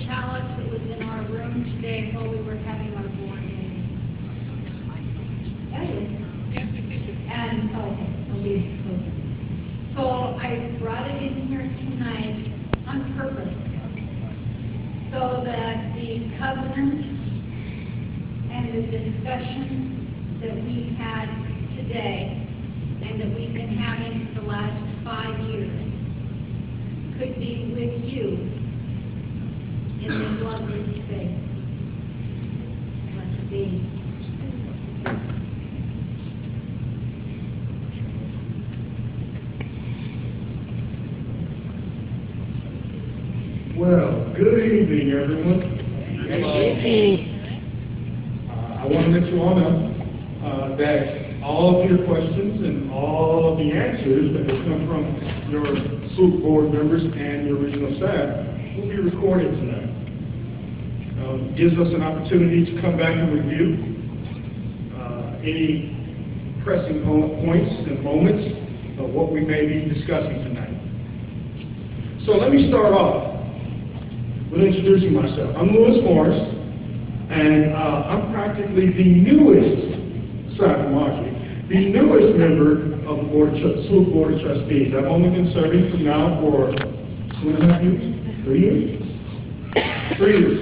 pallets that was in our room today while we were having our board meeting. And, so I brought it in here tonight on purpose so that the covenant and the discussion that we've had today and that we've been having for the last 5 years could be with you in this lovely space. Let's be. Well, good evening, everyone. Good evening. I want to let you all know that all of your questions and all of the answers that have come from your SWUUC board members and your regional staff will be recorded tonight. It gives us an opportunity to come back and review any pressing points and moments of what we may be discussing tonight. So let me start off with introducing myself. I'm Louis Morris, and I'm practically the newest, sorry, Marjorie, the newest member of the SWUUC Board of Trustees. I've only been serving for now for 2.5 years, 3 years? 3 years.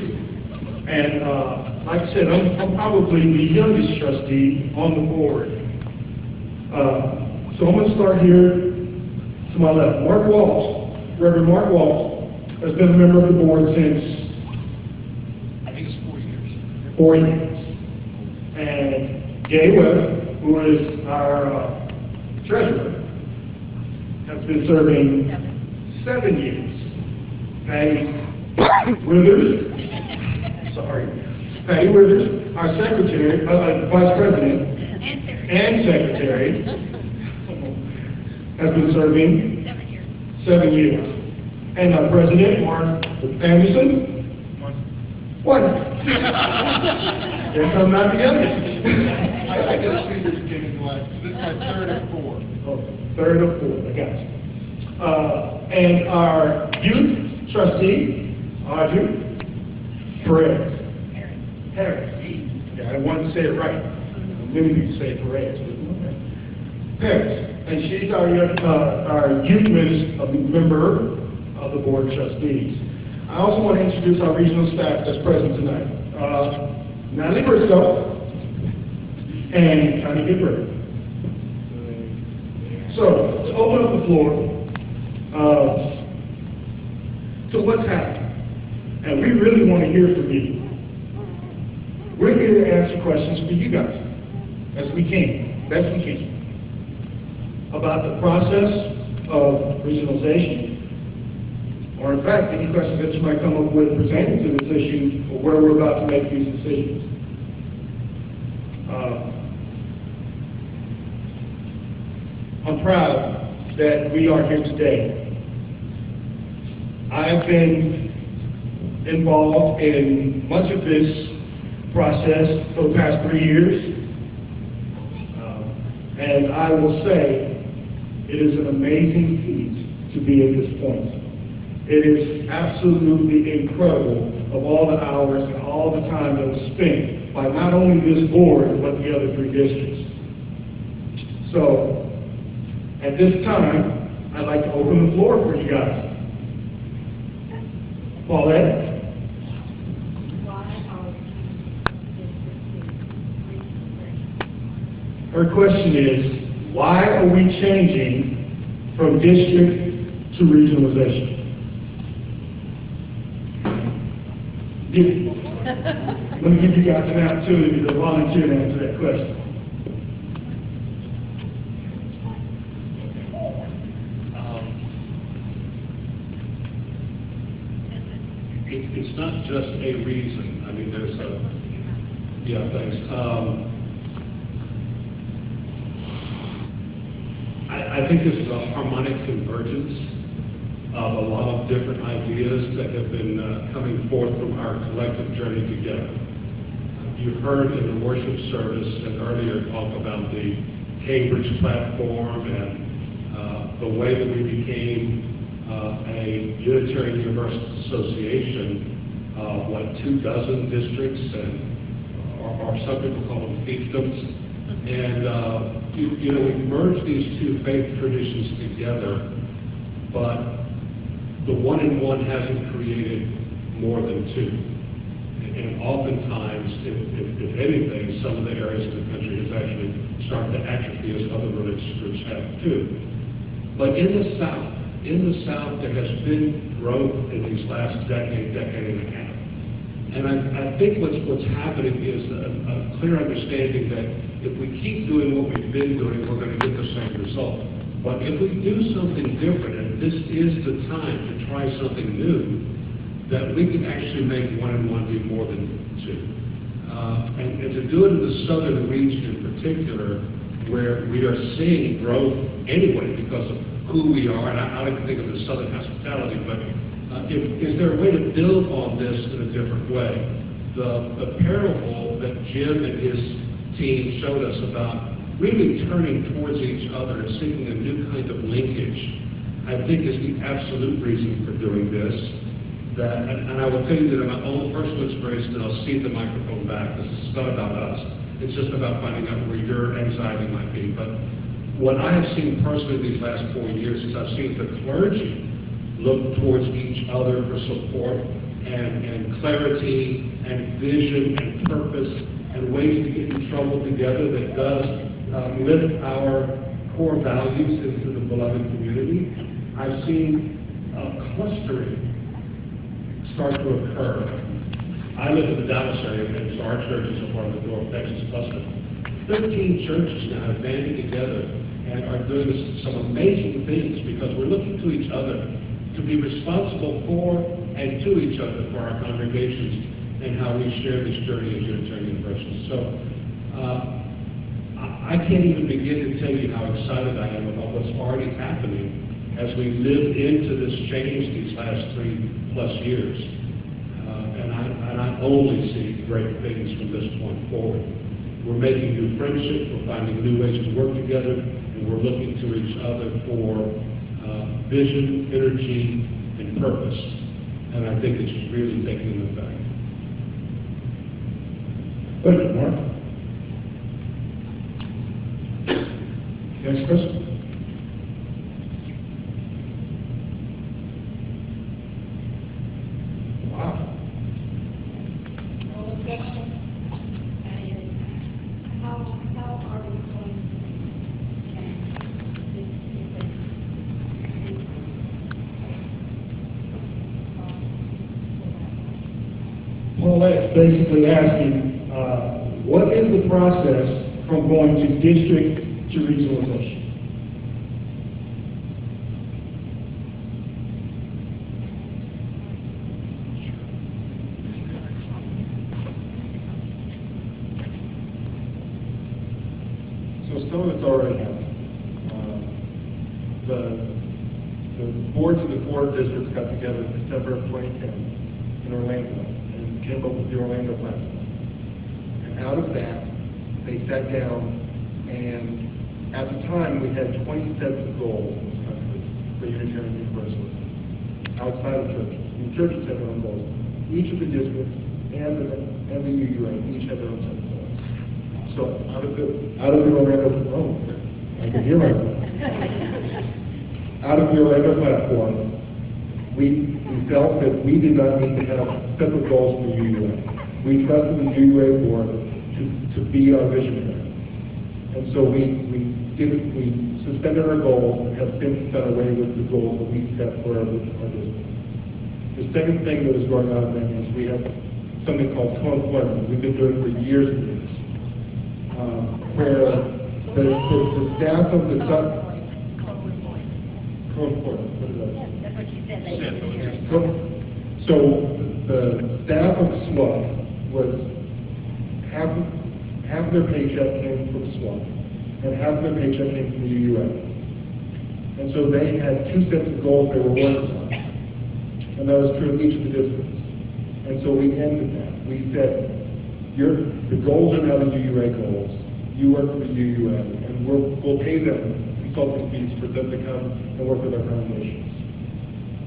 And like I said, I'm probably the youngest trustee on the board. So I'm going to start here to my left. Mark Walsh, Reverend Mark Walsh, has been a member of the board since, I think it's 4 years. 4 years. And Jay Webb, who is our treasurer, has been serving 7 years. Patty Withers, Patty Withers, our secretary, vice president, and secretary, has been serving 7 years. And our president, Mark Anderson, 1. Guess I'm not the youngest. I guess we just getting like, this is my 3rd of 4. Oh, 3rd of 4, I got you. And our youth trustee, Audrey Perez. Perez. Yeah, I wanted to say it right. I knew you could say Perez. Perez. And she's our youth member of the Board of Trustees. I also want to introduce our regional staff that's present tonight. Natalie Briscoe and Connie Gibbert. So, to open up the floor to what's happening, and we really want to hear from you. We're here to answer questions for you guys, as we can, best we can, about the process of regionalization, or in fact, any questions that you might come up with pertaining to this issue or where we're about to make these decisions. I'm proud that we are here today. I have been involved in much of this process for the past 3 years, and I will say it is an amazing feat to be at this point. It is absolutely incredible of all the hours and all the time that was spent by not only this board, but the other 3 districts. So, at this time, I'd like to open the floor for you guys. Paulette? Her question is, why are we changing from district to regionalization? Let me give you guys an opportunity to volunteer to answer that question. It's not just a reason. I mean, there's a, yeah, thanks. I think this is a harmonic convergence of a lot of different ideas that have been coming forth from our collective journey together. You heard in the worship service and earlier talk about the Cambridge platform and the way that we became a Unitarian Universalist Association 2 dozen districts, and or some people call them fiefdoms. And we've merged these 2 faith traditions together, but the 1 in 1 hasn't created more than 2. And oftentimes, if anything, some of the areas of the country has actually started to atrophy as other religious groups have too. But in the South, there has been growth in these last decade and a half. And I think what's happening is a clear understanding that if we keep doing what we've been doing, we're going to get the same result. But if we do something different, and this is the time to try something new, that we can actually make 1 and 1 be more than 2. And to do it in the southern region in particular, where we are seeing growth anyway because of who we are, and I like to think of the southern hospitality, but is there a way to build on this in a different way? The parable that Jim and his team showed us about really turning towards each other and seeking a new kind of linkage, I think is the absolute reason for doing this. And I will tell you that in my own personal experience, and I'll cede the microphone back, this is not about us. It's just about finding out where your anxiety might be. But what I have seen personally these last 4 years is I've seen the clergy look towards each other for support and clarity and vision and purpose and ways to get in trouble together that does lift our core values into the beloved community. I've seen clustering start to occur. I live in the Dallas area, and so our church is a part of the North Texas cluster. 15 churches now have banded together and are doing some amazing things because we're looking to each other to be responsible for and to each other for our congregations and how we share this journey as Unitarian Universalists. So I can't even begin to tell you how excited I am about what's already happening as we live into this change these last 3+ years. And I only see great things from this point forward. We're making new friendships, we're finding new ways to work together, and we're looking to each other for vision, energy, and purpose. And I think it's really taking effect. Thank you, Mark. Next question. Wow. Well, the question is, how are we going to change this? Well, that's basically asking, what is the process from going to district to regionalization? So some of it's already happened. The boards of the 4 districts got together in December of 2010 in Orlando and came up with the Orlando plan. And out of that, they sat down, and at the time we had 20 sets of goals in this country for Unitarian Universalists outside of churches. And churches have their own goals. Each of the districts and the UUA each have their own set of goals. So out of the Orlando, I can hear myself. Out of the Orlando platform, we felt that we did not need to have separate goals for the UUA. We trusted the UUA board to be our visionary. And so we suspended our goals and have since done away with the goals that we set for our district. The second thing that is going on then is we have something called co-employment. We've been doing for years of this, where the staff of the co-employment. That's what you said. So the staff of SWUUC was half their paycheck came from SWUUC and half their paycheck came from the UUA. And so they had 2 sets of goals they were working on. And that was true of each of the districts. And so we ended that. We said, the goals are now the UUA goals. You work for the UUA, and we'll pay them consulting fees for them to come and work with our congregations.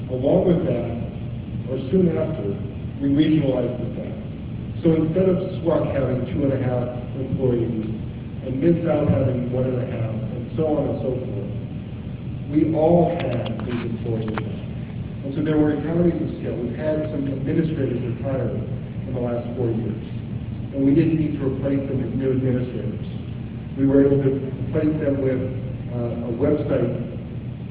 Along with that, or soon after, we regionalized the staff. So instead of SWUUC having 2.5 employees, and Mid-South having 1.5, and so on and so forth, we all had these employees. And so there were economies of scale. We've had some administrators retire in the last 4 years, and we didn't need to replace them with new administrators. We were able to replace them with a website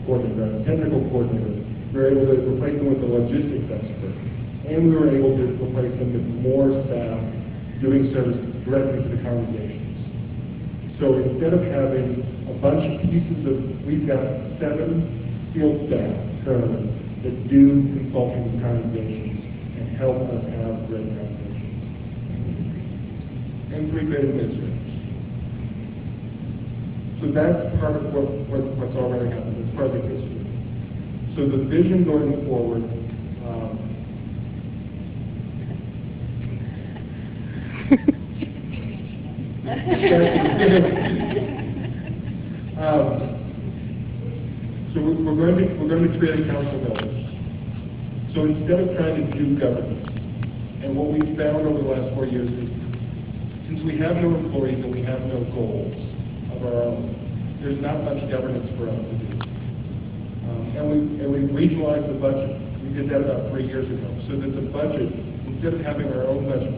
coordinator, a technical coordinator. We were able to replace them with a logistics expert. And we were able to replace them with more staff doing service directly to the congregations. So instead of having a bunch of pieces of, we've got 7 field staff currently that do consulting with congregations and help us have great congregations. And 3 great administrators. So that's part of what's already happened. It's part of the history. So the vision going forward, so we're going to create a council of elders. So instead of trying to do governance, and what we've found over the last 4 years is, since we have no employees and we have no goals of our own, there's not much governance for us to do. And we regionalized the budget. We did that about 3 years ago. So that the budget, instead of having our own budget,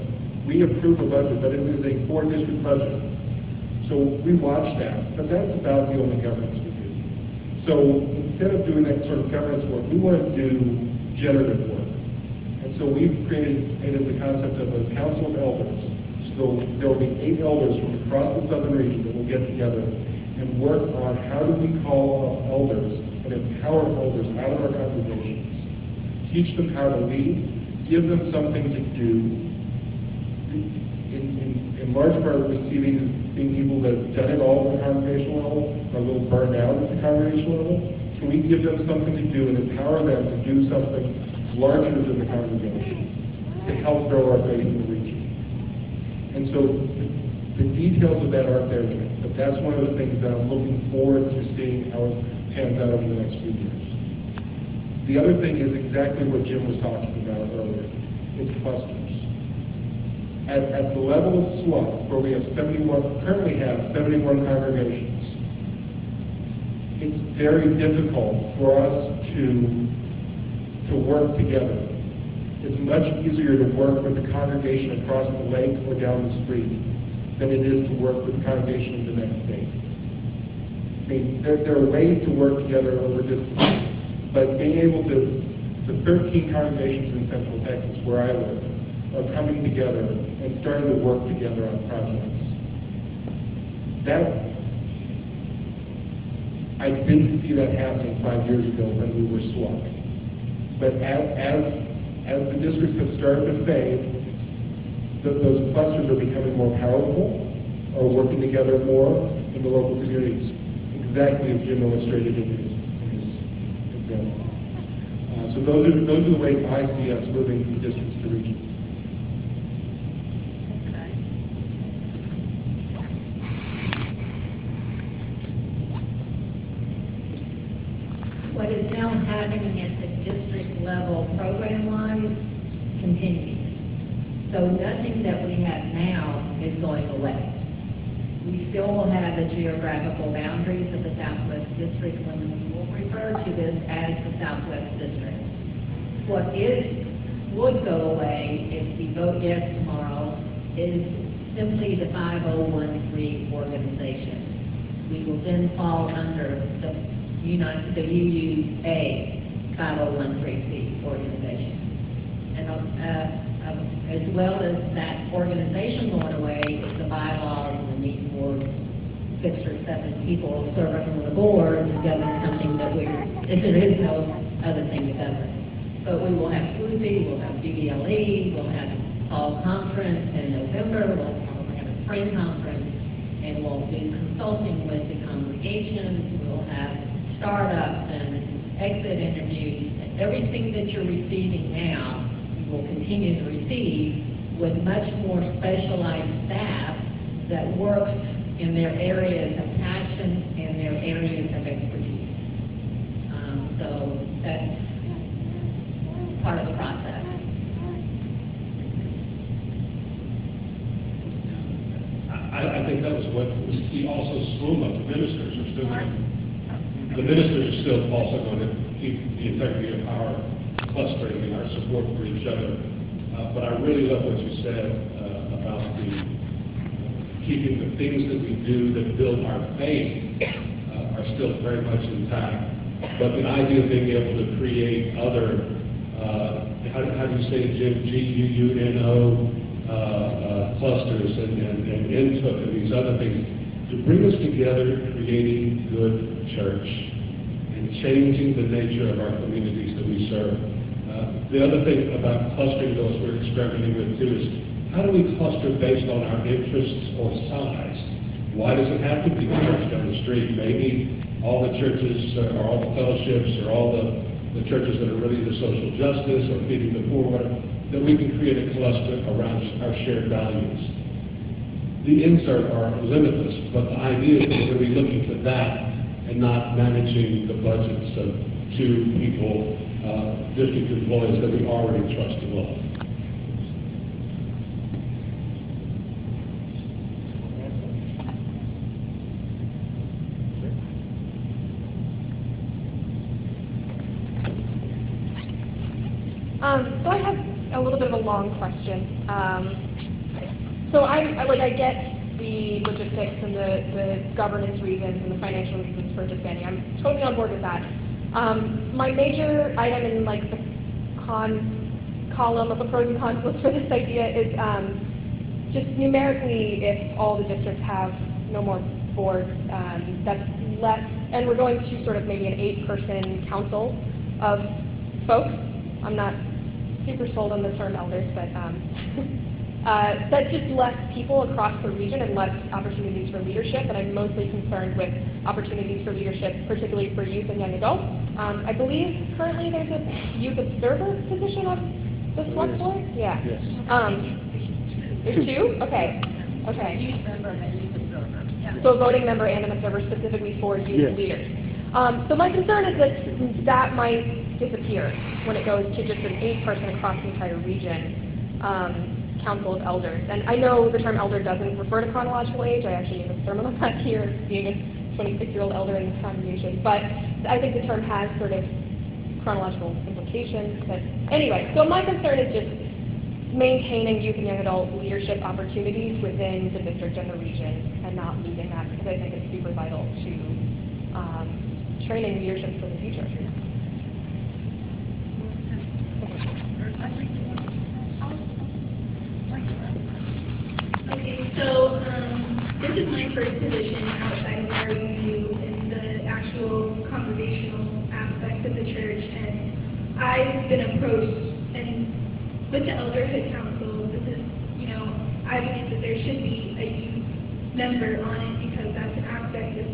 we approve a budget, but it is a 4-district budget. So we watch that, but that's about the only governance we do. So instead of doing that sort of governance work, we want to do generative work. And so we've created the concept of a council of elders. So there will be 8 elders from across the southern region that will get together and work on how do we call up elders and empower elders out of our congregations, teach them how to lead, give them something to do. In large part, we see these being people that have done it all at the congregational level, are a little burned out at the congregational level. So we give them something to do and empower them to do something larger than the congregation to help grow our faith in the region. And so the details of that aren't there yet, but that's one of the things that I'm looking forward to seeing how it pans out over the next few years. The other thing is exactly what Jim was talking about earlier. It's clusters. At the level of SWUUC, where we have currently have 71 congregations, it's very difficult for us to work together. It's much easier to work with the congregation across the lake or down the street than it is to work with the congregation in the next state. I mean, there are ways to work together over distance, but being able to, the 13 congregations in Central Texas where I live are coming together and starting to work together on projects. That, I didn't see that happening 5 years ago when we were SWUUC. But as the districts have started to fade, those clusters are becoming more powerful, are working together more in the local communities, exactly as Jim illustrated in his example. So those are the ways I see us moving from districts to regions. What is now happening at the district level program-wise continues. So nothing that we have now is going away. We still will have the geographical boundaries of the Southwest District when we will refer to this as the Southwest District. What would go away if we vote yes tomorrow is simply the 5013 organization. We will then fall under the UUA 5013C organization. And as well as that organization going away, is the bylaws and the need for 6 or 7 people serving on the board to govern something that if there is no other thing to govern. But we will have SWUUC, we'll have DBLE, we'll have fall conference in November, we'll have a spring conference, and we'll do consulting with the congregations, we'll have startups and exit interviews, and everything that you're receiving now, you will continue to receive with much more specialized staff that works in their areas of passion and their areas of expertise. So that's part of the process. think that was what he also SWUUC, the ministers are still the ministers are still also going to keep the integrity of our clustering and our support for each other. But I really love what you said about the keeping the things that we do that build our faith are still very much intact. But the idea of being able to create other, how do you say it, Jim, GUUNO clusters and INTOOK and these other things, to bring us together, creating good church and changing the nature of our communities that we serve. The other thing about clustering those we're experimenting with too is, how do we cluster based on our interests or size? Why does it have to be the church down the street? Maybe all the churches or all the fellowships or all the churches that are really the social justice or feeding the poor, whatever, that we can create a cluster around our shared values. The ends are limitless, but the idea is that we're really looking for that and not managing the budgets of two people, district employees that we already trust and love. So I have a little bit of a long question. So I get the logistics and the governance reasons and the financial reasons for disbanding. I'm totally on board with that. My major item in like the column of the pros and cons list for this idea is just numerically, if all the districts have no more boards, that's less, and we're going to sort of maybe an 8-person council of folks. I'm not super sold on the term elders, but that's just less people across the region and less opportunities for leadership, and I'm mostly concerned with opportunities for leadership, particularly for youth and young adults. I believe currently there's a youth observer position on the SWUUC board? Yeah. Yes. There's 2? Okay. Okay. Youth member and a youth observer. Yeah. So a voting member and an observer specifically for youth Yes. leaders. So my concern is that might disappear when it goes to just an 8-person across the entire region council of elders. And I know the term elder doesn't refer to chronological age. I actually gave a sermon on that here, being a 26-year-old elder in this congregation. But I think the term has sort of chronological implications. But anyway, so my concern is just maintaining youth and young adult leadership opportunities within the district and the region and not losing that, because I think it's super vital to training leadership for the future. Okay, so this is my first position outside of where we do in the actual congregational aspect of the church, and I've been approached and with the Elderhood Council. This is, I believe that there should be a youth member on it because that's an aspect of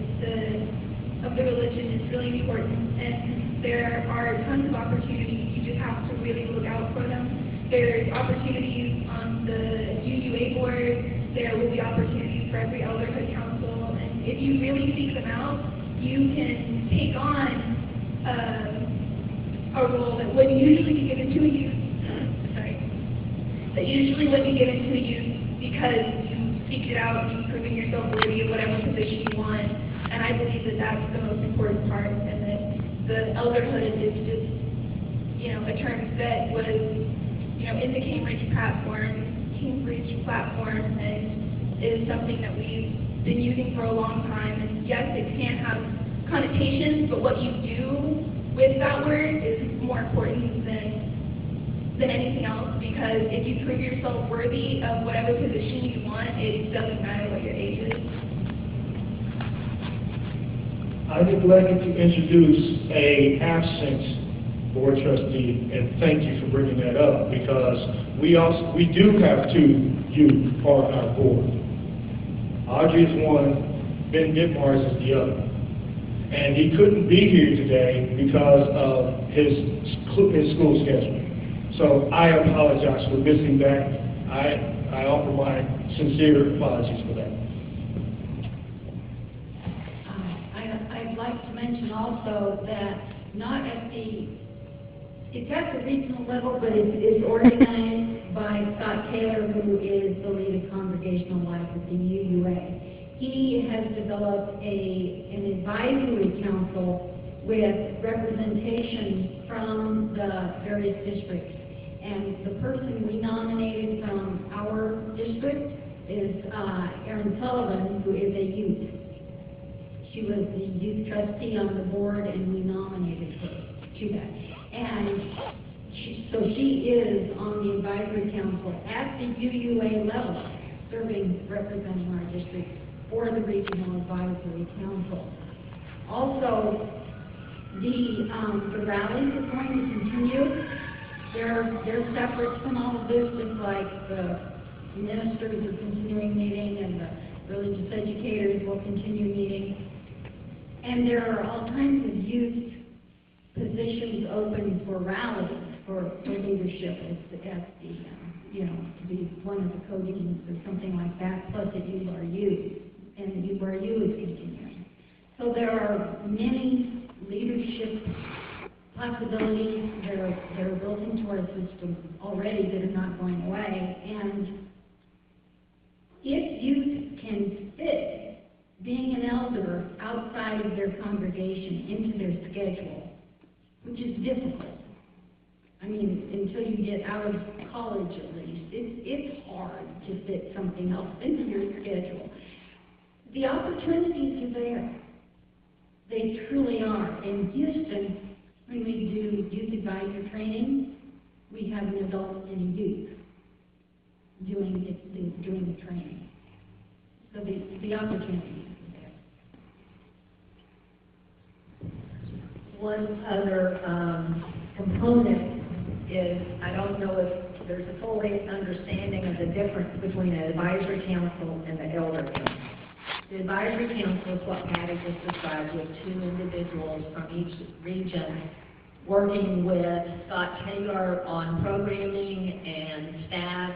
the religion is really important, and there are tons of opportunities. You just have to really look out for them. There's opportunities on the UUA board. There will be opportunities for every Elderhood Council, and if you really seek them out, you can take on a role that wouldn't usually be given to a youth. That usually wouldn't be given to a youth because you seek it out, you've proven yourself worthy of whatever position you want. And I believe that that's the most important part, and that the elderhood is just, a term that was, in the Cambridge platform, and is something that we've been using for a long time. And yes, it can have connotations, but what you do with that word is more important than anything else, because if you prove yourself worthy of whatever position you want, it doesn't matter what your age is. I neglected to introduce a absent board trustee, and thank you for bringing that up, because we do have 2 youth on our board. Audrey is one, Ben Dittmars is the other. And he couldn't be here today because of his school schedule. So I apologize for missing that. I offer my sincere apologies for that. I'd like to mention also that it's at the regional level, but it's organized by Scott Taylor, who is the lead of congregational life at the UUA. he has developed an advisory council with representation from the various districts. And the person we nominated from our district is Erin Sullivan, who is a youth. She was the youth trustee on the board, and we nominated her to that. And so she is on the advisory council at the UUA level, representing our district for the Regional Advisory Council. Also, the rallies are going to continue. They're separate from all of this, just like the ministers are continuing meeting and the religious educators will continue meeting. And there are all kinds of youth positions open for rallies, for leadership at the, to be one of the co-deans or something like that, plus at URU, and URU is continuing. So there are many leadership possibilities that are built into our system already that are not going away. And if youth can fit being an elder outside of their congregation into their schedule, which is difficult. I mean, until you get out of college at least, it's hard to fit something else into your schedule. The opportunities are there. They truly are. In Houston, when we do youth advisor training, we have an adult and a youth doing the training. So the opportunities are there. One other component is, I don't know if there's a full understanding of the difference between an advisory council and the elder council. The advisory council is what Patty just described, with two individuals from each region working with Scott Taylor on programming and staff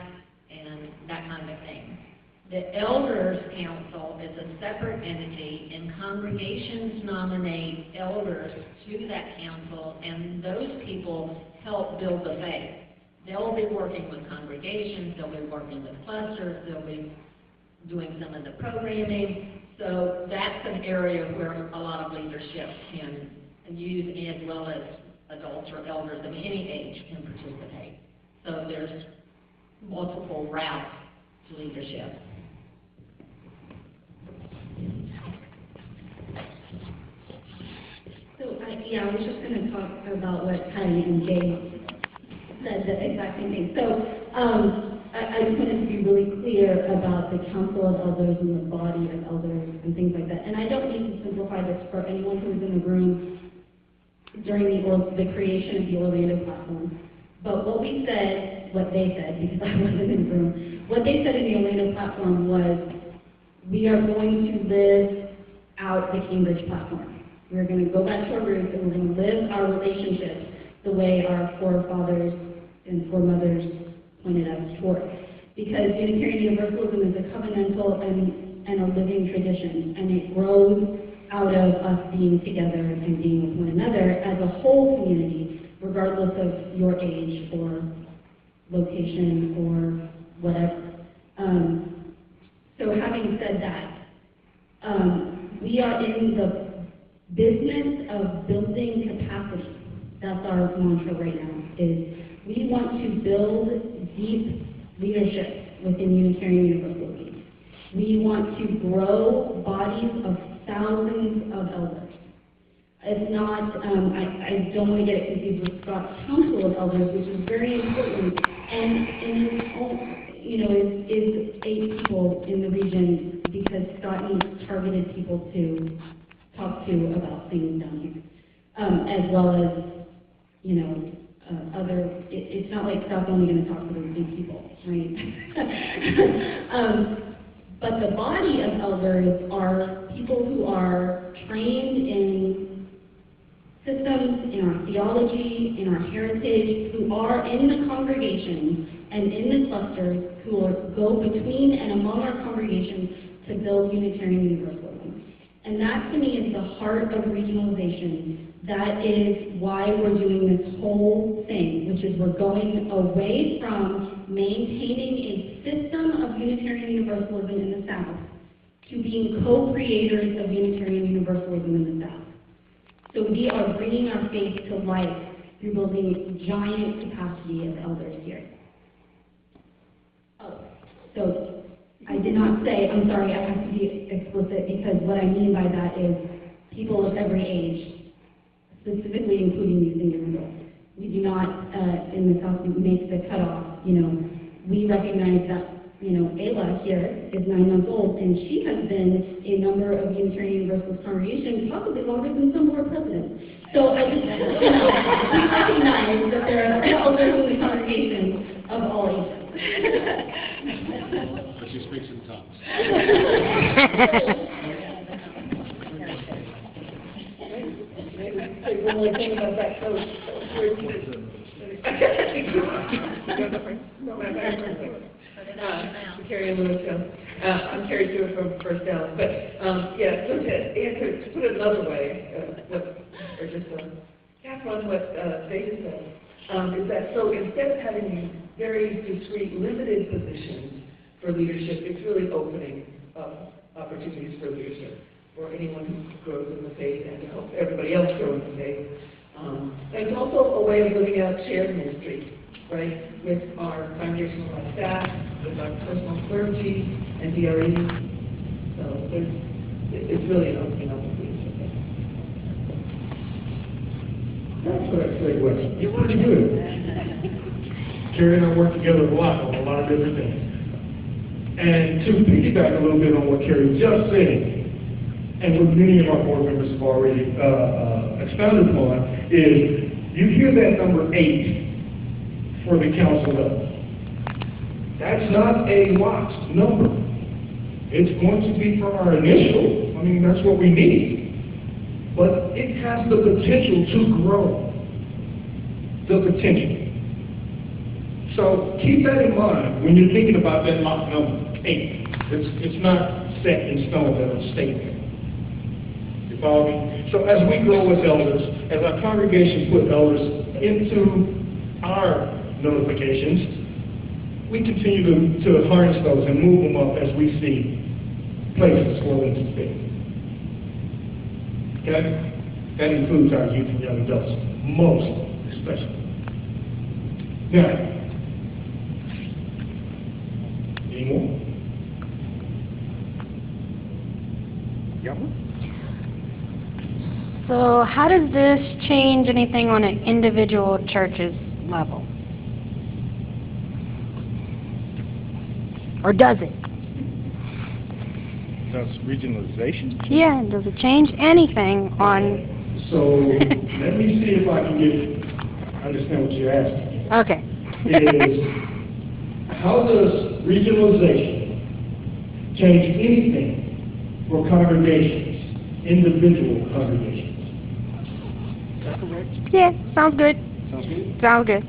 and that kind of thing. The Elders Council is a separate entity, and congregations nominate elders to that council, and those people help build the faith. They'll be working with congregations, they'll be working with clusters, they'll be doing some of the programming. So that's an area where a lot of leadership can use, as well as adults or elders of any age can participate. So there's multiple routes to leadership. So, I was just going to talk about what Patty and Jay said, the exact same thing. So, I just wanted to be really clear about the Council of Elders and the body of elders and things like that. And I don't need to simplify this for anyone who was in the room during the creation of the Orlando platform. But what they said, because I wasn't in the room, what they said in the Orlando platform was, we are going to live out the Cambridge platform. We're going to go back to our roots, and we're going to live our relationships the way our forefathers and foremothers pointed us toward. Because Unitarian Universalism is a covenantal and a living tradition, and it grows out of us being together and being with one another as a whole community, regardless of your age or location or whatever. So having said that, we are in the business of building capacity. That's our mantra right now, is we want to build deep leadership within Unitarian Universalism. We want to grow bodies of thousands of elders. It's not, I don't want to get it confused with Scott's Council of Elders, which is very important, and is 8 people in the region, because Scott needs targeted people to talk to about things down here, as well as, it's not like Scott's only going to talk to those 8 people, right? But the body of elders are people who are trained in systems, in our theology, in our heritage, who are in the congregations and in the clusters, who go between and among our congregations to build Unitarian Universalism. And that, to me, is the heart of regionalization. That is why we're doing this whole thing, which is we're going away from maintaining a system of Unitarian Universalism in the South to being co-creators of Unitarian Universalism in the South. So we are bringing our faith to life through building giant capacity of elders here. Oh, so I did not say, I'm sorry, I have to be explicit, because what I mean by that is people of every age, specifically including youth and young adults. We do not, in the South, make the cutoff. We recognize that, Ayla here is 9 months old, and she has been a member of Unitarian Universalist congregation possibly longer than some of our presidents. So I just, we recognize that there are elders in the congregation of all ages. But she speaks in tongues. Say one more thing about that coach. Carrie Lewis, I'm Carrie Stewart from First Down, but yeah, so to put it another way, or just tap on what David said, is that so instead of having these very discrete, limited positions for leadership, it's really opening up opportunities for leadership for anyone who grows in the faith and to help everybody else grow in the faith. And it's also a way of living out shared ministry, right, with our congregational life staff, with our personal clergy, and DRE. So it's really an opening up of leadership. That's what I say, Wes. You're pretty good. Carrie and I work together a lot on a lot of different things. And to piggyback a little bit on what Carrie just said, and what many of our board members have already expounded upon, is you hear that number 8 for the council level. That's not a locked number. It's going to be for our initial, that's what we need. But it has the potential to grow. The potential. So keep that in mind when you're thinking about that locked number, 8. It's not set in stone, that'll stay there. You follow me? So as we grow as elders, as our congregation put elders into our notifications, we continue to harness those and move them up as we see places for them to fit. Okay? That includes our youth and young adults, most especially. Now, any more? Yep. So how does this change anything on an individual church's level? Or does it? Does regionalization? Yeah, does it change anything on... So let me see if I can understand what you're asking. Okay. Is how does regionalization change anything for congregations, individual congregations? Yeah, sounds good. Sounds good? Sounds good.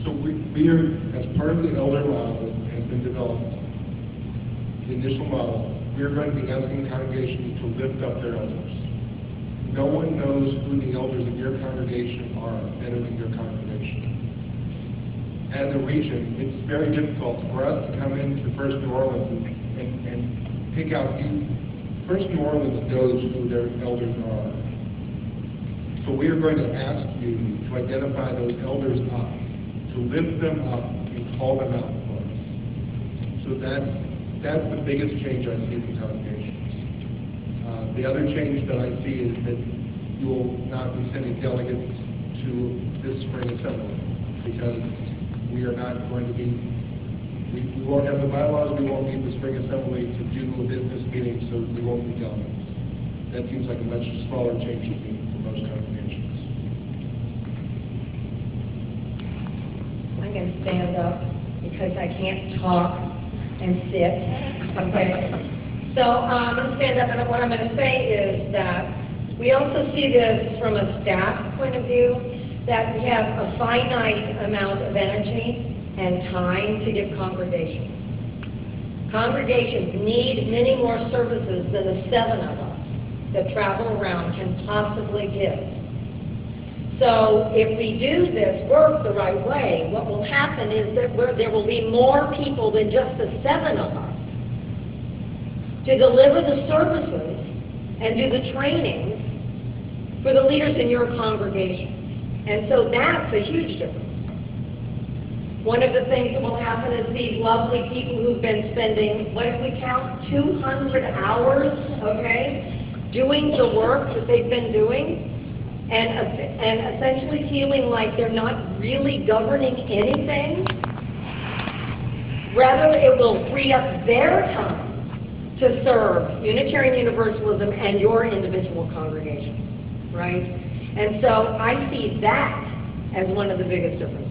So we are, as part of the elder model that has been developed, the initial model, we are going to be asking the congregation to lift up their elders. No one knows who the elders of your congregation are better than your congregation. As a region, it's very difficult for us to come into First New Orleans and pick out who. First New Orleans knows who their elders are. So we are going to ask you to identify those elders up, to lift them up and call them out for us. So that's the biggest change I see in congregations. The other change that I see is that you will not be sending delegates to this spring assembly, because we are not going to be, we won't have the bylaws, we won't need the spring assembly to do a business meeting, so we won't be delegates. That seems like a much smaller change to me for most congregations. I'm going to stand up because I can't talk and sit. Okay. So I'm going to stand up, and what I'm going to say is that we also see this from a staff point of view, that we have a finite amount of energy and time to give congregations. Congregations need many more services than the 7 of us. that travel around can possibly give. So if we do this work the right way, what will happen is that there will be more people than just the 7 of us to deliver the services and do the trainings for the leaders in your congregation. And so that's a huge difference. One of the things that will happen is these lovely people who've been spending, what if we count, 200 hours, okay, doing the work that they've been doing, and essentially feeling like they're not really governing anything. Rather, it will free up their time to serve Unitarian Universalism and your individual congregation, right? And so I see that as one of the biggest differences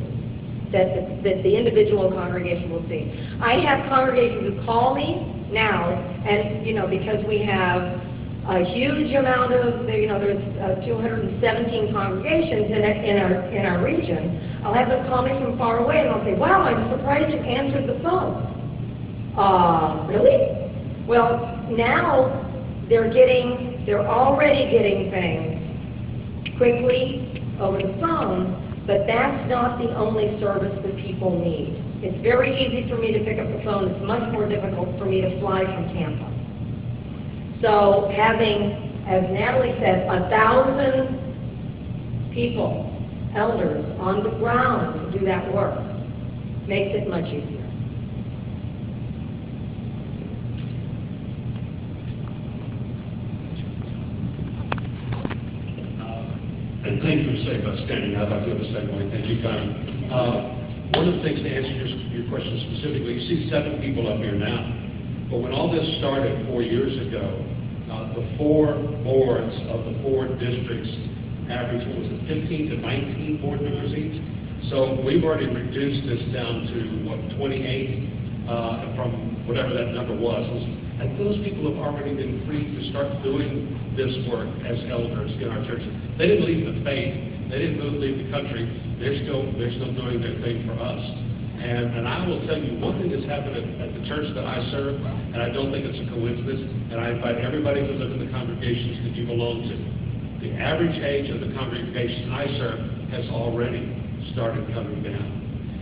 that the individual congregation will see. I have congregations who call me now, and because we have a huge amount of, there's 217 congregations in our region. I'll have them call me from far away, and I'll say, "Wow, I'm surprised you answered the phone." Really? Well, now they're already getting things quickly over the phone, but that's not the only service that people need. It's very easy for me to pick up the phone. It's much more difficult for me to fly from Tampa. So having, as Natalie said, 1,000 people, elders, on the ground to do that work makes it much easier. And thank you for saying about standing up. I feel the same way. Thank you, Connie. One of the things to answer your question specifically, you see 7 people up here now. But when all this started 4 years ago, the 4 boards of the 4 districts average, what was it, 15 to 19 board members each? So we've already reduced this down to, 28 from whatever that number was. And those people have already been free to start doing this work as elders in our churches. They didn't leave the faith. They didn't leave the country. They're still doing their thing for us. And I will tell you, one thing that's happened at the church that I serve, and I don't think it's a coincidence, and I invite everybody to look at the congregations that you belong to. The average age of the congregation I serve has already started coming down.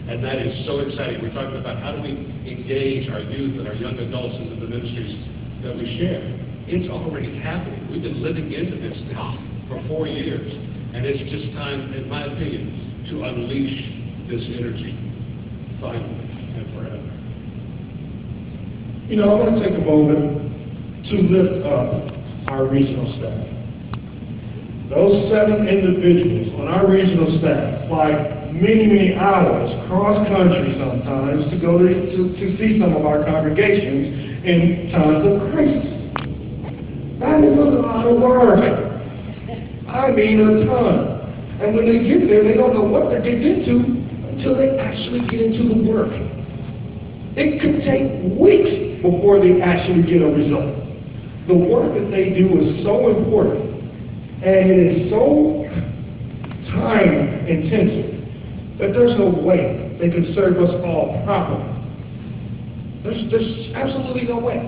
And that is so exciting. We're talking about how do we engage our youth and our young adults into the ministries that we share. It's already happening. We've been living into this now for 4 years. And it's just time, in my opinion, to unleash this energy. Finally and forever. I want to take a moment to lift up our regional staff. Those 7 individuals on our regional staff fly many hours cross country sometimes to go to see some of our congregations in times of crisis. That is a lot of work. I mean a ton. And when they get there, they don't know what they're getting into until they actually get into the work. It could take weeks before they actually get a result. The work that they do is so important, and it is so time intensive that there's no way they can serve us all properly. There's absolutely no way.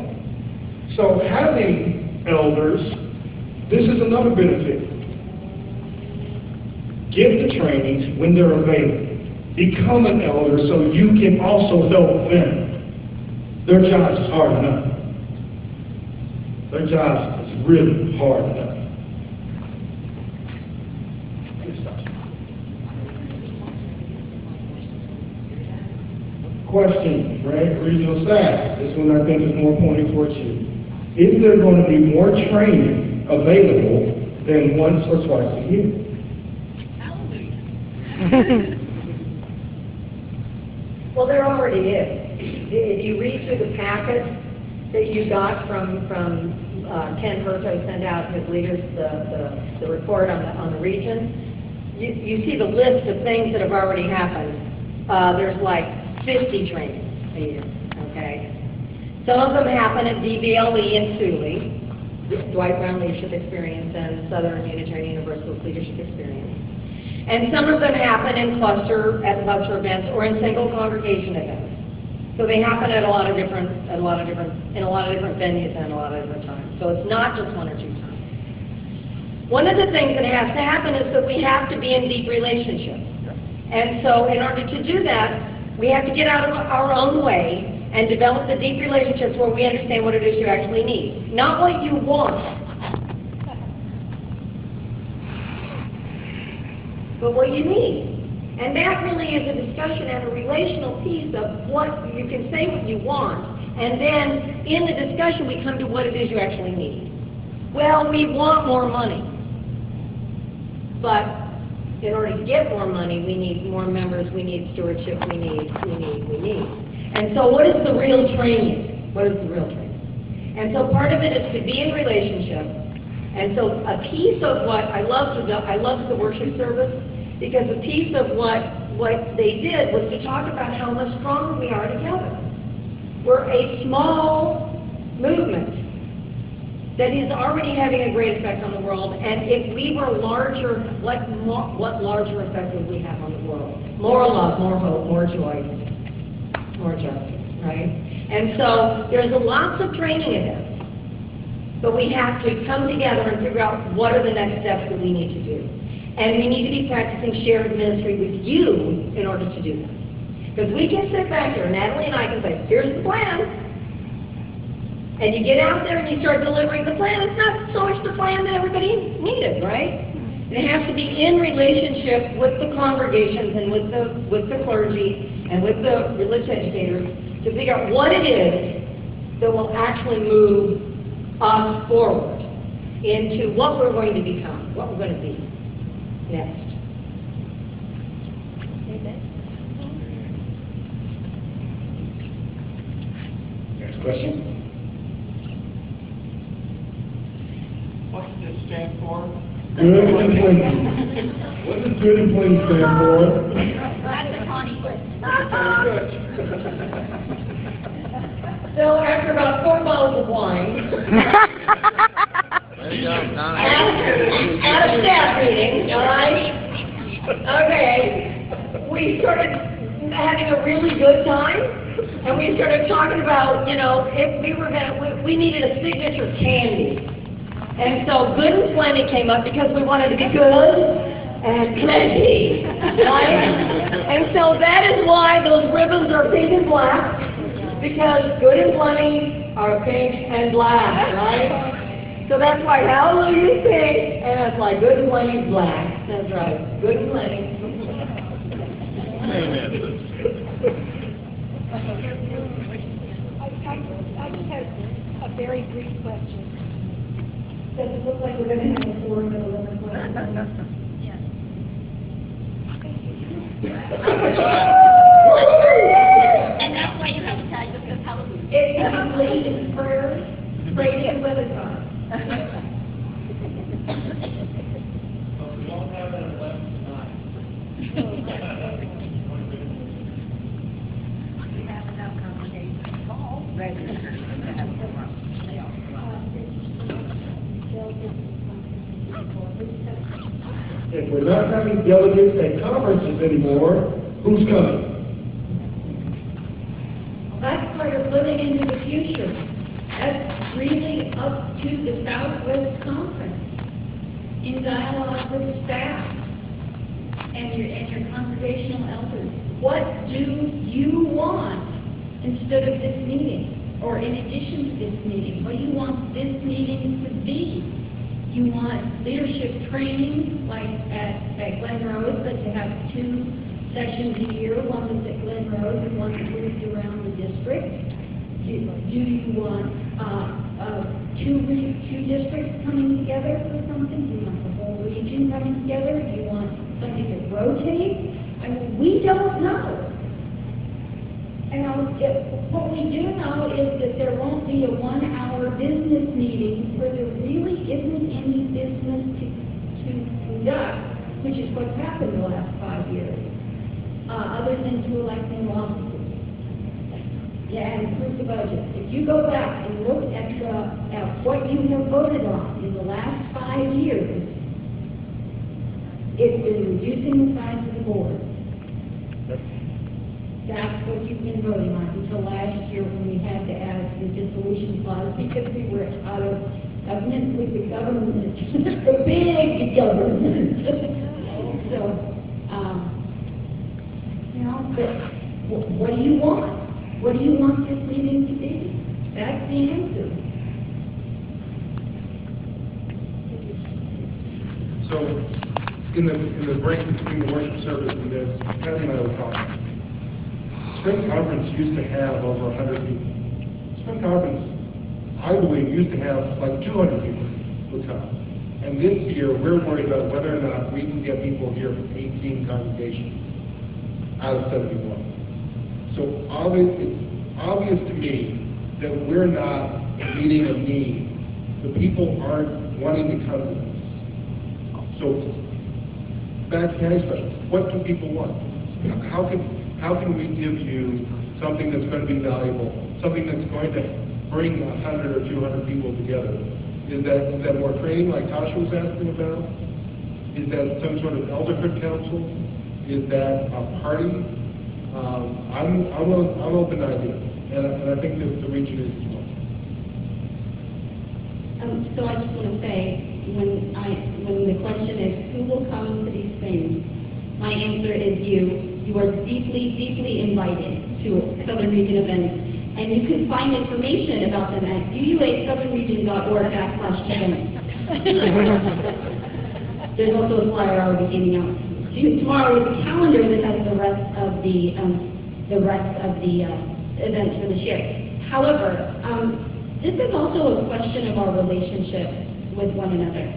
So having elders, this is another benefit. Give the trainings when they're available. Become an elder so you can also help them. Their job is hard enough. Their job is really hard enough. Question, right? Regional staff. This one I think is more pointed towards you. Is there going to be more training available than once or twice a year? Well, there already is. If you read through the packet that you got from Ken Herto sent out his leaders, the report on the region, you see the list of things that have already happened. There's like 50 trainings a year, okay? Some of them happen at DBLE in SWUUC, Dwight Brown Leadership Experience and Southern Unitarian Universalist Leadership Experience. And some of them happen in cluster events or in single congregation events. So they happen at a lot of different venues and a lot of different times. So it's not just 1 or 2 times. One of the things that has to happen is that we have to be in deep relationships. And so in order to do that, we have to get out of our own way and develop the deep relationships where we understand what it is you actually need. Not what you want, but what you need. And that really is a discussion and a relational piece of what you can say what you want, and then in the discussion we come to what it is you actually need. Well, we want more money, but in order to get more money, we need more members, we need stewardship, we need. And so what is the real training? What is the real training? And so part of it is to be in relationship. And so a piece of what I loved the worship service, because a piece of what they did was to talk about how much stronger we are together. We're a small movement that is already having a great effect on the world, and if we were larger, what larger effect would we have on the world? More love, more hope, more joy, more justice, right? And so there's lots of training in this, but we have to come together and figure out what are the next steps that we need to do. And we need to be practicing shared ministry with you in order to do that. Because we can sit back here, Natalie and I can say, here's the plan. And you get out there and you start delivering the plan. It's not so much the plan that everybody needed, right? And it has to be in relationship with the congregations and with the clergy and with the religious educators to figure out what it is that will actually move us forward into what we're going to become, what we're going to be next. Next question? What does this stand for? Good and plain. What does good and plain stand for? That's a Connie question. So after about 4 bottles of wine, at a staff meeting, all right? Okay, we started having a really good time, and we started talking about, if we were we needed a signature candy. And so Good and Plenty came up because we wanted to be good and plenty, right? And so that is why those ribbons are pink and black, because Good and Plenty are pink and black, right? So that's why Hallelujah is pink, and that's why Good and Plenty is black. That's right, Good and Plenty. I just have a very brief question. Does it look like we're going to have a 4 middle limit question? Yes. And that's why you have to tag this as Hallelujah. It can be late in prayer, prayed in weather time. But we won't have that 11 tonight. We have enough congregation call. If we're not having delegates at conferences anymore, who's coming? That's part of living into the future. That's really up to the Southwest Conference in dialogue with staff And your congregational elders. What do you want instead of this meeting, or in addition to this meeting? What do you want this meeting to be? You want leadership training, like at Glen Rose, but to have 2 sessions a year, one that's at Glen Rose and one that moves around the district? Do you want two districts coming together for something? Do you want the whole region coming together? Do you want something that rotates? I mean, we don't know. And what we do know is that there won't be a 1-hour business meeting where there really isn't any business to conduct, which is what's happened the last 5 years, other than to elect new officers. Yeah, and approve the budget. If you go back and look at what you have voted on in the last 5 years, it's been reducing the size of the board. That's what you've been voting on until last year when we had to add the dissolution clause because we were out of Government with the government, the big government. So, you know, but what do you want? What do you want this meeting to be? That's the answer. So, in the break between the worship service and this, Kathy and I were talking. Spring conference used to have over 100 people. Spring conference, I believe, used to have like 200 people would come. And this year, we're worried about whether or not we can get people here from 18 congregations out of 71. So it's obvious to me that we're not meeting a need. The people aren't wanting to come to this. So, back to County Special, what do people want? How can we give you something that's going to be valuable, something that's going to bring 100 or 200 people together? Is that more training like Tasha was asking about? Is that some sort of elderhood council? Is that a party? I'm open to ideas, and I think that the region is as well. So I just want to say, when the question is who will come to these things, my answer is you. You are deeply, deeply invited to Southern Region events, and you can find information about them at uuaSouthernRegion.org/events. There's also a flyer I'll be handing out tomorrow with a calendar that has the rest of the events for this year. However, this is also a question of our relationship with one another.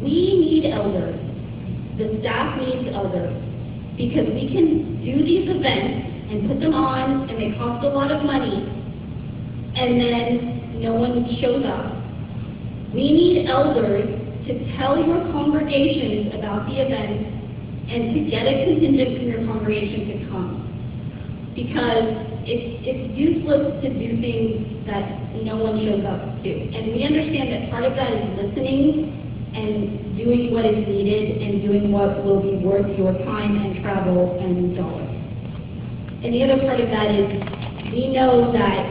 We need elders. The staff needs elders because we can do these events and put them on, and they cost a lot of money, and then no one shows up. We need elders to tell your congregations about the event and to get a contingent from your congregation to come. Because it's useless to do things that no one shows up to. And we understand that part of that is listening and doing what is needed and doing what will be worth your time and travel and dollars. And the other part of that is we know that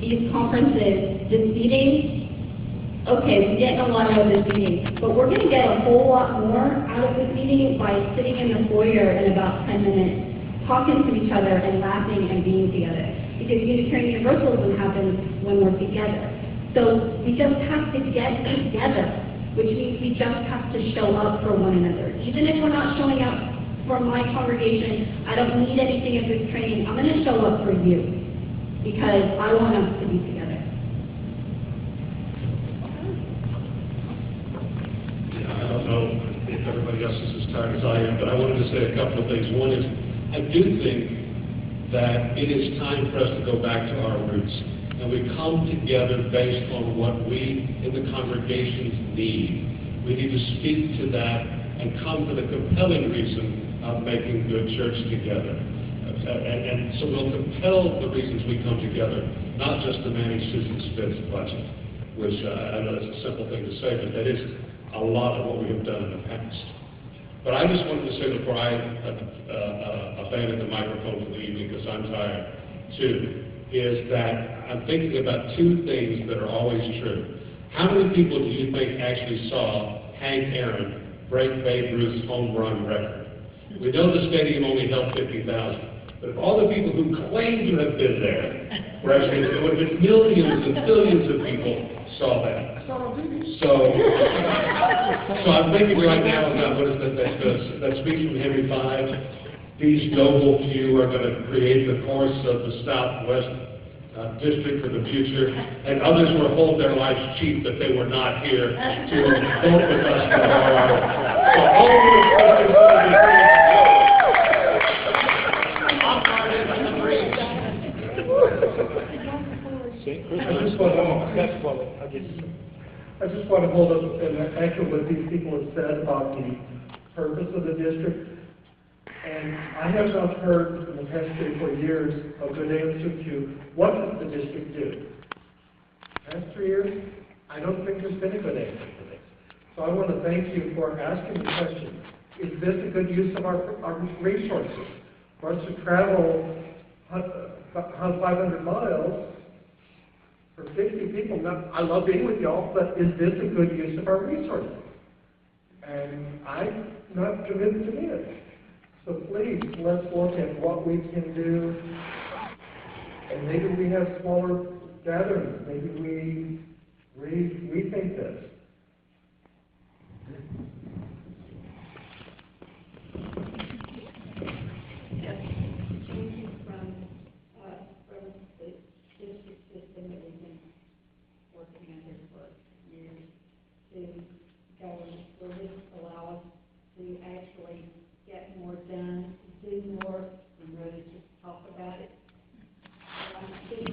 these conferences, this meeting, okay, we're getting a lot out of this meeting, but we're going to get a whole lot more out of this meeting by sitting in the foyer in about 10 minutes, talking to each other and laughing and being together. Because Unitarian Universalism happens when we're together. So we just have to get together, which means we just have to show up for one another. Even if we're not showing up for my congregation, I don't need anything of this training. I'm going to show up for you because I want us to be together. I don't know if everybody else is as tired as I am, but I wanted to say a couple of things. One is, I do think that it is time for us to go back to our roots, and we come together based on what we in the congregations need. We need to speak to that and come to the compelling reason of making good church together. And so we'll compel the reasons we come together, not just to manage Susan Spitz budget, which I know that's a simple thing to say, but that is a lot of what we have done in the past. But I just wanted to say before I abandon the microphone for the evening, because I'm tired too, is that I'm thinking about two things that are always true. How many people do you think actually saw Hank Aaron break Babe Ruth's home run record? We know the stadium only held 50,000. But if all the people who claim to have been there were actually, it would have been millions and billions of people saw that. So I'm thinking right now about what is that speech from Henry V. These noble few are going to create the course of the Southwest District for the future, and others will hold their lives cheap that they were not here to vote with us tomorrow. So all of this I just want to hold up and echo what these people have said about the purpose of the district. And I have not heard in the past 3 or 4 years a good answer to what does the district do. Past 3 years, I don't think there's been a good answer to this. So I want to thank you for asking the question. Is this a good use of our resources? For us to travel 500 miles For 50 people, I love being with y'all, but is this a good use of our resources? And I'm not convinced it is. So please, let's look at what we can do, and maybe we have smaller gatherings. Maybe we rethink this. Changing from the district system that we've been working under for years to government, will this allow us to actually get more done, do more, and really just talk about it?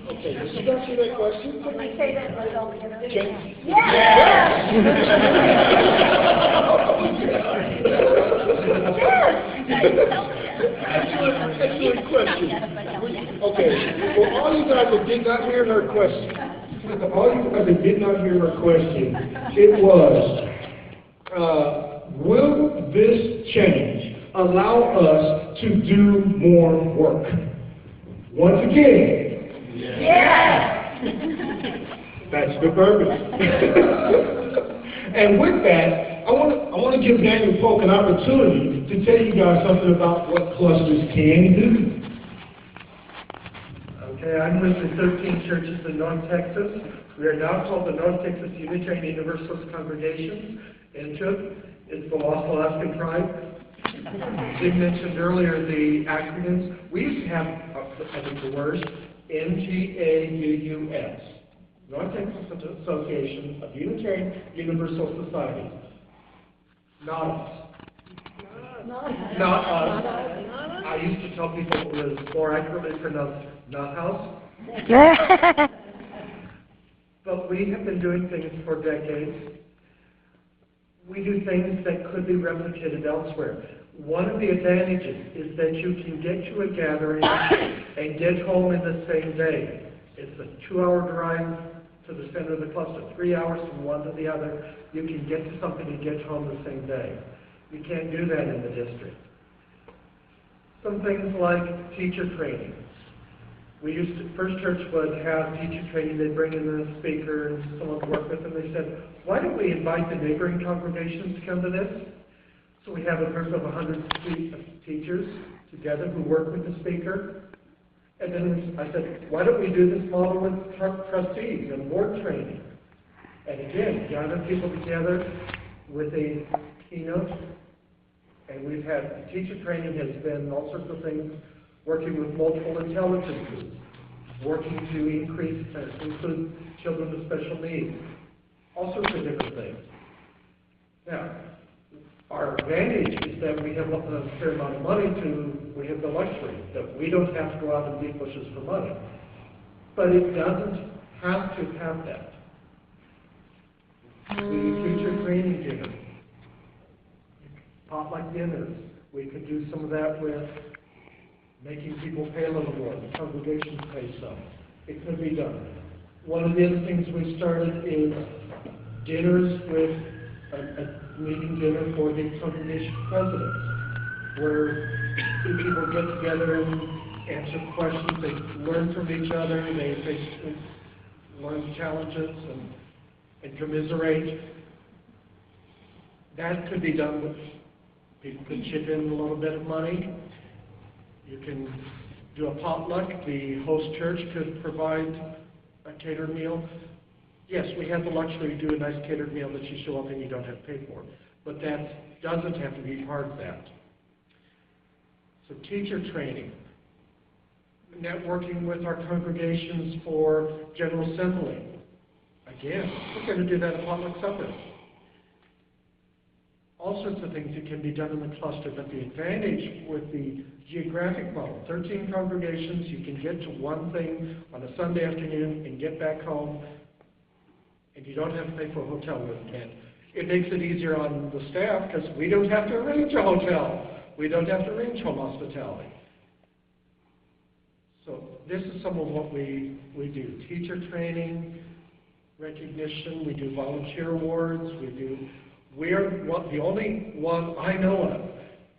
Okay, does she answer that question? Can we say that right all together? Change. Excellent question. Okay, for all you guys that did not hear her question, it was, will this change allow us to do more work? Once again, that's the purpose. And with that, I want to give Daniel Polk an opportunity to tell you guys something about what clusters can do. Okay, I'm with the 13 churches in North Texas. We are now called the North Texas Unitarian Universalist Congregation. It's the Lost Alaskan Tribe. Jim mentioned earlier the acronyms. We used to have, I think the worst, NGAUS, North Texas Association of Unitarian Universalist Societies. Not us. Not us. I used to tell people it was more accurately pronounced not house. But we have been doing things for decades. We do things that could be replicated elsewhere. One of the advantages is that you can get to a gathering and get home in the same day. It's a 2-hour drive to the center of the cluster, 3 hours from one to the other. You can get to something and get home the same day. You can't do that in the district. Some things like teacher training. First Church would have teacher training. They'd bring in a speaker and someone to work with them. They said, why don't we invite the neighboring congregations to come to this? So we have a group of 100 teachers together who work with the speaker. And then I said, why don't we do this model with trustees and board training? And again, gather people together with a keynote. And we've had, teacher training has been all sorts of things, working with multiple intelligences, working to include children with special needs, all sorts of different things. Now, our advantage is that we have a fair amount of money we have the luxury that we don't have to go out and beat bushes for money. But it doesn't have to have that. We do teacher training dinners, potluck dinners. We could do some of that with making people pay a little more, the congregations pay some. It could be done. One of the other things we started is dinners with a meeting dinner for the congregation presidents, where people get together and answer questions, they learn from each other, they learn challenges and commiserate. That could be done with, people could chip in a little bit of money. You can do a potluck. The host church could provide a catered meal. Yes, we have the luxury to do a nice catered meal that you show up and you don't have to pay for. But that doesn't have to be part of that. So teacher training, networking with our congregations for General Assembly. Again, we're going to do that at potluck supper. All sorts of things that can be done in the cluster, but the advantage with the geographic model, 13 congregations, you can get to one thing on a Sunday afternoon and get back home, and you don't have to pay for a hotel room. And it makes it easier on the staff because we don't have to arrange a hotel. We don't have to arrange home hospitality. So this is some of what we do. Teacher training, recognition, we do volunteer awards, we're the only one I know of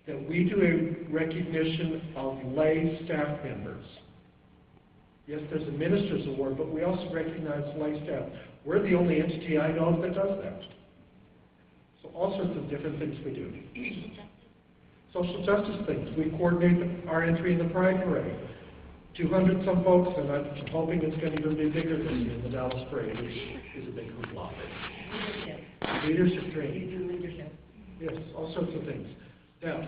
that we do a recognition of lay staff members. Yes, there's a minister's award, but we also recognize lay staff. We're the only entity I know that does that. So all sorts of different things we do. Social justice things. We coordinate our entry in the Pride Parade. 200 some folks, and I'm hoping it's going to even be bigger this year in the Dallas Parade, which is a big hoopla. Leadership training. Yes, all sorts of things. Now,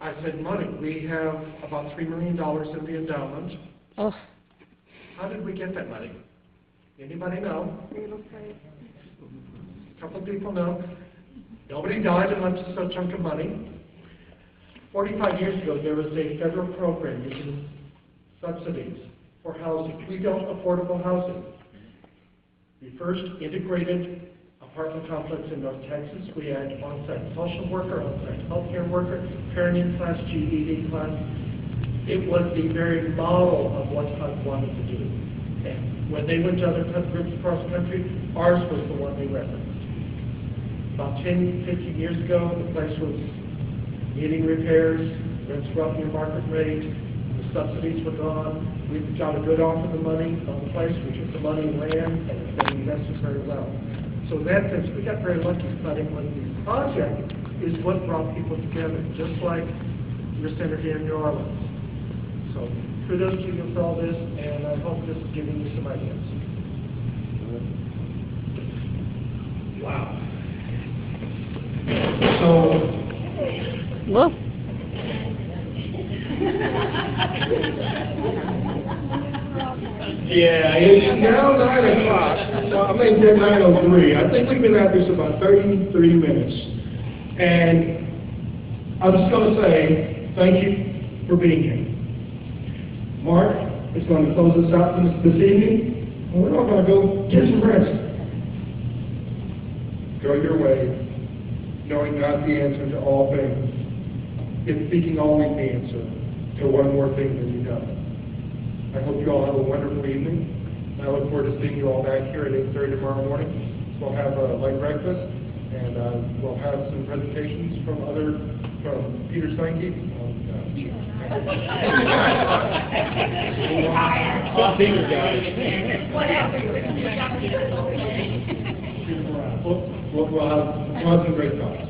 I said money. We have about $3 million in the endowment. Oh. How did we get that money? Anybody know? A couple of people know. Nobody died and left us a chunk of money. 45 years ago, there was a federal program using subsidies for housing, pre-built affordable housing. The first integrated apartment complex in North Texas. We had on-site social worker, on-site healthcare worker, parenting class, GED class. It was the very model of what HUD wanted to do. And when they went to other groups across the country, ours was the one they referenced. About 10, 15 years ago, the place was needing repairs, rents were up near market rate, the subsidies were gone. We got a good offer of the money on the place. We took the money and ran, and it's been invested very well. So in that sense, we got very lucky. But the project is what brought people together, just like your center here in New Orleans. So kudos to you for all this, and I hope this is giving you some ideas. Wow. So, Whoa. yeah, it's now 9 o'clock. Well, I mean, it's 9:03. I think we've been at this about 33 minutes. And I'm just going to say thank you for being here. Mark is going to close us out this evening, and we're all going to go get some rest. Go your way, knowing God's the answer to all things. It's speaking always the answer to one more thing than you know. I hope you all have a wonderful evening. I look forward to seeing you all back here at 8:30 tomorrow morning. We'll have a light breakfast, and we'll have some presentations from Peter Steinke. Bigger guys. We'll have some great thoughts.